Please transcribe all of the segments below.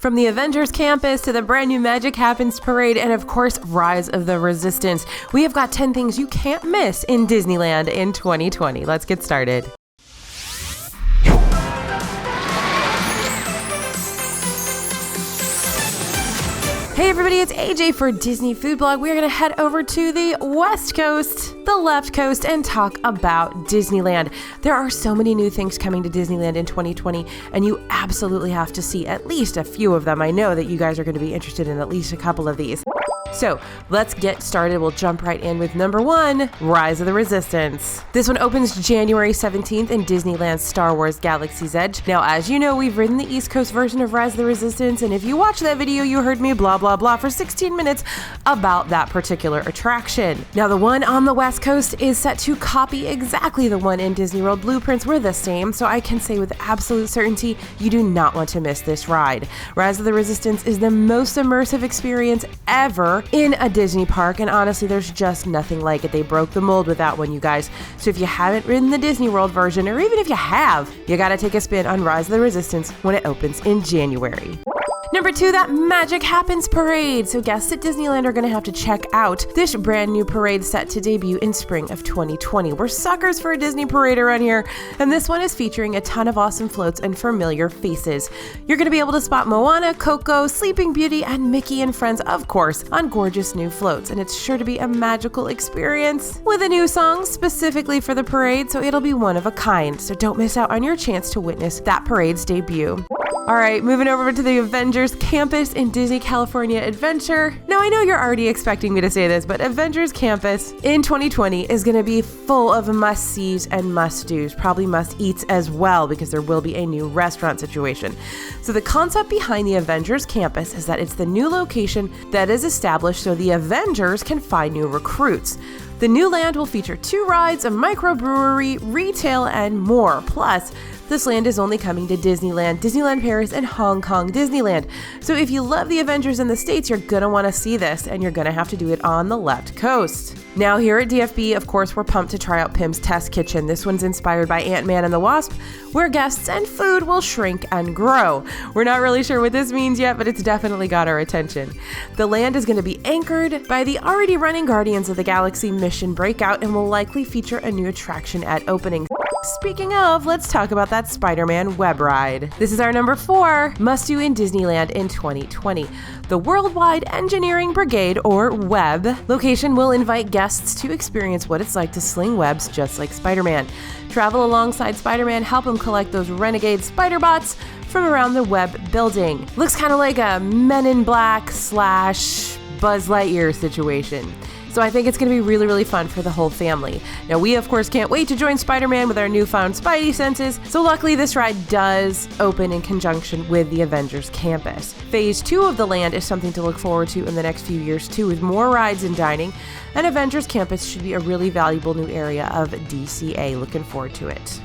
From the Avengers campus to the brand new Magic Happens parade and of course Rise of the Resistance, we have got 10 things you can't miss in Disneyland in 2020. Let's get started. Hey everybody, it's AJ for Disney Food Blog. We're going to head over to the West Coast, the left coast, and talk about Disneyland. There are so many new things coming to Disneyland in 2020, and you absolutely have to see at least a few of them. I know that you guys are going to be interested in at least a couple of these. So let's get started. We'll jump right in with number 1, Rise of the Resistance. This one opens January 17th in Disneyland's Star Wars Galaxy's Edge. Now, as you know, we've ridden the East Coast version of Rise of the Resistance, and if you watch that video, you heard me blah, blah, blah for 16 minutes about that particular attraction. Now, the one on the West Coast is set to copy exactly the one in Disney World. Blueprints were the same, so I can say with absolute certainty, you do not want to miss this ride. Rise of the Resistance is the most immersive experience ever in a Disney park, and honestly, there's just nothing like it. They broke the mold with that one, you guys. So if you haven't ridden the Disney World version, or even if you have, you gotta take a spin on Rise of the Resistance when it opens in January. Number 2, that Magic Happens parade. So guests at Disneyland are going to have to check out this brand new parade set to debut in spring of 2020. We're suckers for a Disney parade around here, and this one is featuring a ton of awesome floats and familiar faces. You're going to be able to spot Moana, Coco, Sleeping Beauty, and Mickey and Friends, of course, on gorgeous new floats, and it's sure to be a magical experience with a new song specifically for the parade, so it'll be one of a kind. So don't miss out on your chance to witness that parade's debut. All right, moving over to the Avengers campus in Disney California Adventure. Now, I know you're already expecting me to say this, but Avengers campus in 2020 is going to be full of must-sees and must-dos, probably must-eats as well, because there will be a new restaurant situation. So the concept behind the Avengers campus is that it's the new location that is established so the Avengers can find new recruits. The new land will feature 2 rides, a microbrewery, retail, and more. Plus, this land is only coming to Disneyland, Disneyland Paris, and Hong Kong Disneyland. So if you love the Avengers in the States, you're gonna wanna see this, and you're gonna have to do it on the left coast. Now here at DFB, of course, we're pumped to try out Pym's Test Kitchen. This one's inspired by Ant-Man and the Wasp, where guests and food will shrink and grow. We're not really sure what this means yet, but it's definitely got our attention. The land is gonna be anchored by the already running Guardians of the Galaxy Mission Breakout and will likely feature a new attraction at opening. Speaking of, let's talk about that Spider-Man web ride. This is our number 4, must-do in Disneyland in 2020. The Worldwide Engineering Brigade, or WEB, location will invite guests to experience what it's like to sling webs just like Spider-Man. Travel alongside Spider-Man, help him collect those renegade spider bots from around the web building. Looks kind of like a Men in Black / Buzz Lightyear situation. So I think it's going to be really, really fun for the whole family. Now, we, of course, can't wait to join Spider-Man with our newfound Spidey senses, so luckily this ride does open in conjunction with the Avengers campus. Phase 2 of the land is something to look forward to in the next few years, too, with more rides and dining, and Avengers campus should be a really valuable new area of DCA. Looking forward to it.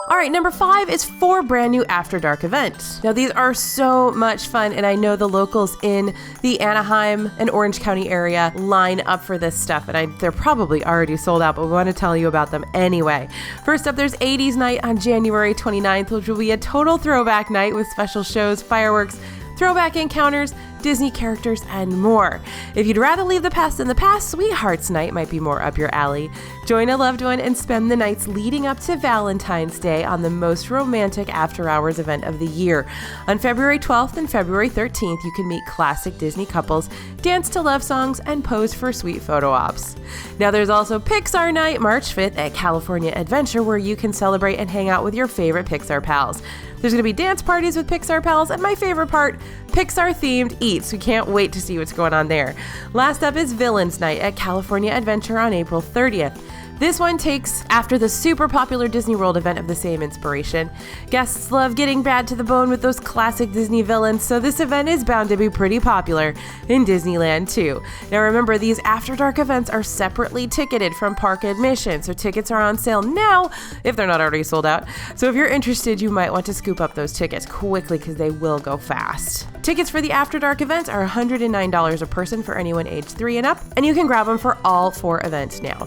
All right, number 5 is 4 brand new After Dark events. Now, these are so much fun, and I know the locals in the Anaheim and Orange County area line up for this stuff, and they're probably already sold out, but we want to tell you about them anyway. First up, there's 80s Night on January 29th, which will be a total throwback night with special shows, fireworks, throwback encounters, Disney characters, and more. If you'd rather leave the past in the past, Sweethearts Night might be more up your alley. Join a loved one and spend the nights leading up to Valentine's Day on the most romantic after-hours event of the year. On February 12th and February 13th, you can meet classic Disney couples, dance to love songs, and pose for sweet photo ops. Now there's also PIXAR Night, March 5th at California Adventure, where you can celebrate and hang out with your favorite PIXAR pals. There's going to be dance parties with PIXAR pals, and my favorite part, PIXAR-themed eats. We can't wait to see what's going on there. Last up is Villains Night at California Adventure on April 30th. This one takes after the super popular Disney World event of the same inspiration. Guests love getting bad to the bone with those classic Disney villains, so this event is bound to be pretty popular in Disneyland too. Now remember, these After Dark events are separately ticketed from park admission, so tickets are on sale now if they're not already sold out. So if you're interested, you might want to scoop up those tickets quickly because they will go fast. Tickets for the After Dark events are $109 a person for anyone age 3 and up, and you can grab them for all 4 events now.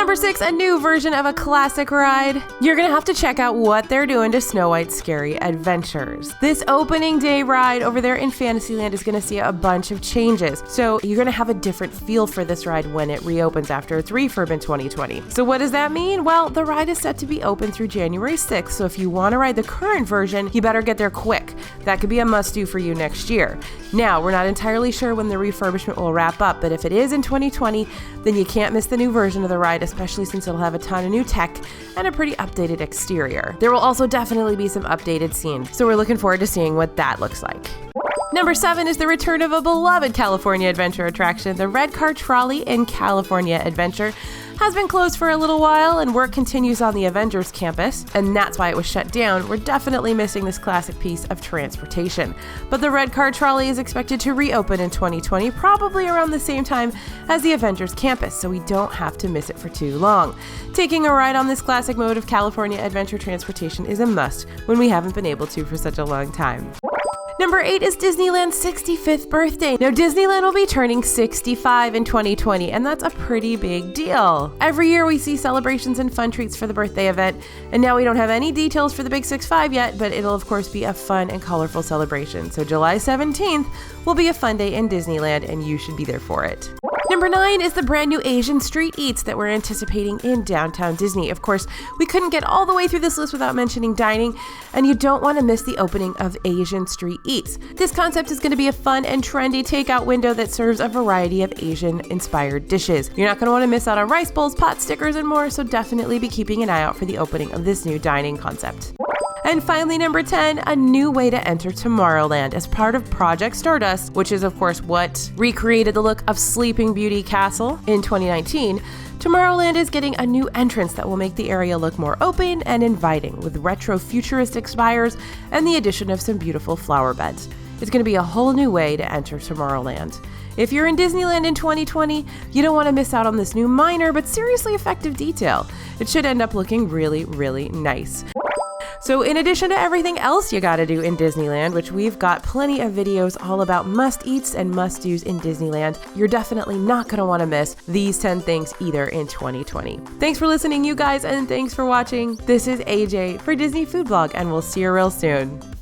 Number 6, a new version of a classic ride. You're gonna have to check out what they're doing to Snow White's Scary Adventures. This opening day ride over there in Fantasyland is gonna see a bunch of changes. So you're gonna have a different feel for this ride when it reopens after its refurb in 2020. So what does that mean? Well, the ride is set to be open through January 6th. So if you wanna ride the current version, you better get there quick. That could be a must-do for you next year. Now, we're not entirely sure when the refurbishment will wrap up, but if it is in 2020, then you can't miss the new version of the ride, especially since it'll have a ton of new tech and a pretty updated exterior. There will also definitely be some updated scenes, so we're looking forward to seeing what that looks like. Number 7 is the return of a beloved California Adventure attraction. The Red Car Trolley in California Adventure has been closed for a little while, and work continues on the Avengers campus, and that's why it was shut down. We're definitely missing this classic piece of transportation. But the Red Car Trolley is expected to reopen in 2020, probably around the same time as the Avengers campus, so we don't have to miss it for too long. Taking a ride on this classic mode of California Adventure transportation is a must when we haven't been able to for such a long time. Number 8 is Disneyland's 65th birthday. Now, Disneyland will be turning 65 in 2020, and that's a pretty big deal. Every year we see celebrations and fun treats for the birthday event, and now we don't have any details for the Big 65 yet, but it'll of course be a fun and colorful celebration. So July 17th will be a fun day in Disneyland, and you should be there for it. Number 9 is the brand new Asian Street Eats that we're anticipating in downtown Disney. Of course, we couldn't get all the way through this list without mentioning dining, and you don't want to miss the opening of Asian Street Eats. This concept is going to be a fun and trendy takeout window that serves a variety of Asian-inspired dishes. You're not going to want to miss out on rice bowls, pot stickers, and more, so definitely be keeping an eye out for the opening of this new dining concept. And finally, number 10, a new way to enter Tomorrowland as part of Project Stardust, which is of course what recreated the look of Sleeping Beauty Castle in 2019. Tomorrowland is getting a new entrance that will make the area look more open and inviting, with retro futuristic spires and the addition of some beautiful flower beds. It's going to be a whole new way to enter Tomorrowland. If you're in Disneyland in 2020, you don't want to miss out on this new minor but seriously effective detail. It should end up looking really, really nice. So in addition to everything else you gotta do in Disneyland, which we've got plenty of videos all about must-eats and must-dos in Disneyland, you're definitely not gonna wanna miss these 10 things either in 2020. Thanks for listening, you guys, and thanks for watching. This is AJ for Disney Food Blog, and we'll see you real soon.